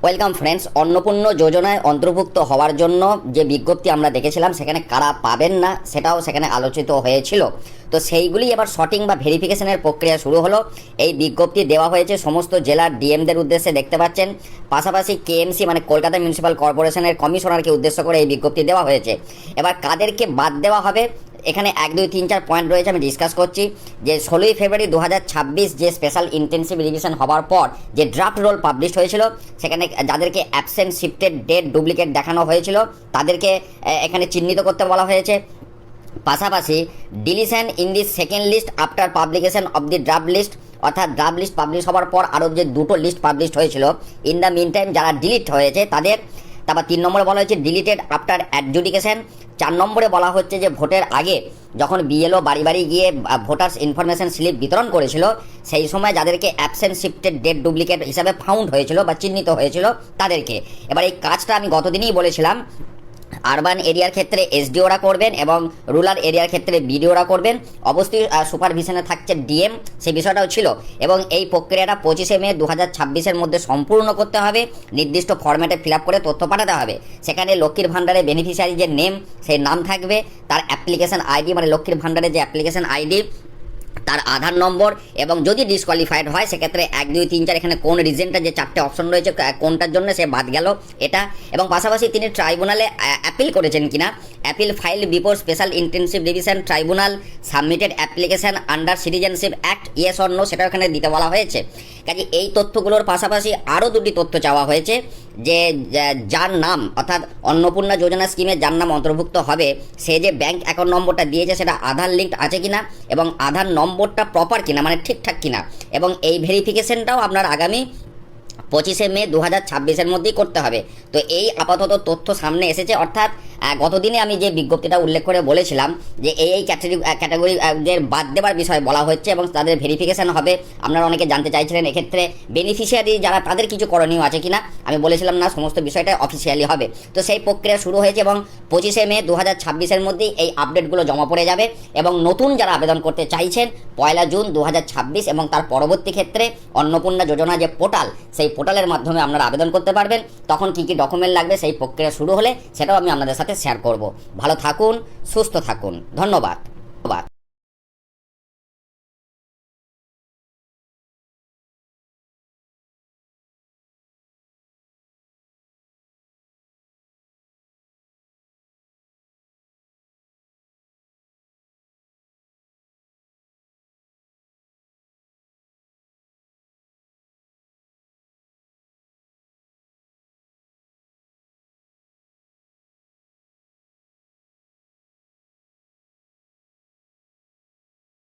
Welcome friends, Annapurna যোজনায় অন্তর্ভুক্ত হওয়ার জন্য যে বিজ্ঞপ্তি আমরা দেখেছিলাম সেখানে কারা পাবেন না সেটাও সেখানে আলোচিত হয়েছিল। তো সেইগুলি এবার শর্টিং বা ভেরিফিকেশনের প্রক্রিয়া শুরু হলো। এই বিজ্ঞপ্তি দেওয়া হয়েছে সমস্ত জেলার ডিএমদের উদ্দেশ্যে, দেখতে পাচ্ছেন। পাশাপাশি কেএমসি মানে কলকাতা মিউনিসিপ্যাল কর্পোরেশনের কমিশনারকে উদ্দেশ্য করে এই বিজ্ঞপ্তি দেওয়া হয়েছে। এবার কাদেরকে বাদ দেওয়া হবে, এখানে 1, 2, 3, 4 পয়েন্ট রয়েছে, আমি ডিসকাস করছি। যে 16ই ফেব্রুয়ারি 2026 যে স্পেশাল ইন্টেন্সিভ রিভিশন হওয়ার পর যে ড্রাফট রোল পাবলিশ হয়েছিল, সেখানে যাদেরকে অ্যাবসেন্ট, শিফটেড, ডেট, ডুপ্লিকেট দেখানো হয়েছিল তাদেরকে এখানে চিহ্নিত করতে বলা হয়েছে। পাশাপাশি deletion in the second list after publication of the draft list, অর্থাৎ ড্রাফট লিস্ট পাবলিশ হওয়ার পর আরও যে দুটো লিস্ট পাবলিশ হয়েছিল, ইন দ্য মিন টাইম যারা ডিলিট হয়েছে তাদের। তারপর 3 নম্বরে বলা হয়েছে ডিলিটেড আফটার অ্যাডজুডিকেশন। 4 নম্বরে বলা হচ্ছে যে ভোটের আগে যখন বিএলও বাড়ি বাড়ি গিয়ে ভোটার্স ইনফরমেশন স্লিপ বিতরণ করেছিল, সেই সময় যাদেরকে অ্যাবসেন্ট, শিফটেড, ডেট, ডুপ্লিকেট হিসাবে ফাউন্ড হয়েছিল বা চিহ্নিত হয়েছিল তাদেরকে। এবার এই কাজটা আমি গতদিনই বলেছিলাম, আরবান এরিয়ার ক্ষেত্রে এসডিওরা করবেন এবং রুরাল এরিয়ার ক্ষেত্রে বিডিওরা করবেন। অবশ্যই সুপারভিশনে থাকছে ডিএম, সেই বিষয়টাও ছিল। এবং এই প্রক্রিয়াটা 25শে মে 2026-এর মধ্যে সম্পূর্ণ করতে হবে। নির্দিষ্ট ফরম্যাটে ফিল আপ করে তথ্য পাঠাতে হবে। সেখানে লক্ষ্মীর ভাণ্ডারে বেনিফিশিয়ারি যে নেম, সেই নাম থাকবে, তার অ্যাপ্লিকেশন আইডি মানে লক্ষ্মীর ভাণ্ডারে যে অ্যাপ্লিকেশন আইডি, তার আধার নম্বর, এবং যদি ডিসকোয়ালিফাইড হয় সেক্ষেত্রে 1, 2, 3, 4 এখানে কোন রিজনটা, যে 4টে অপশন রয়েছে কোনটার জন্য সে বাদ গেল এটা। এবং পাশাপাশি তিনি ট্রাইব্যুনালে অ্যাপিল করেছেন কিনা, appeal file before special intensive revision tribunal, submitted application under citizenship act, yes or no, সেটাও এখানে দিতে বলা হয়েছে। কাজে এই তথ্যগুলোর পাশাপাশি আরও দুটি তথ্য চাওয়া হয়েছে, যে যার নাম, অর্থাৎ অন্নপূর্ণা যোজনা স্কিমে যার নাম অন্তর্ভুক্ত হবে, সে যে ব্যাঙ্ক অ্যাকাউন্ট নম্বরটা দিয়েছে সেটা আধার লিঙ্ক আছে কিনা এবং আধার নম্বরটা প্রপার কিনা, মানে ঠিকঠাক কিনা। এবং এই ভেরিফিকেশনটাও আপনার আগামী 25শে মে 2026-এর মধ্যেই করতে হবে। তো এই আপাতত তথ্য সামনে এসেছে, অর্থাৎ গতদিনে আমি যে বিজ্ঞপ্তিটা উল্লেখ করে বলেছিলাম যে এই ক্যাটাগরিদের বাদ দেওয়ার বিষয়ে বলা হচ্ছে এবং তাদের ভেরিফিকেশান হবে। আপনারা অনেকে জানতে চাইছিলেন এক্ষেত্রে বেনিফিশিয়ারি যারা, তাদের কিছু করণীয় আছে কিনা। আমি বলেছিলাম না, সমস্ত বিষয়টা অফিসিয়ালি হবে। তো সেই প্রক্রিয়া শুরু হয়েছে এবং 25শে মে 2026-এর মধ্যেই এই আপডেটগুলো জমা পড়ে যাবে। এবং নতুন যারা আবেদন করতে চাইছেন 1 জুন 2026 এবং তার পরবর্তী ক্ষেত্রে অন্নপূর্ণা যোজনা যে পোর্টাল, সেই পোর্টালের মাধ্যমে আপনারা আবেদন করতে পারবেন। তখন কী কী ডকুমেন্ট লাগবে সেই প্রক্রিয়া শুরু হলে সেটাও আমি আপনাদের সাথে শেয়ার করব। ভালো থাকুন, সুস্থ থাকুন, ধন্যবাদ।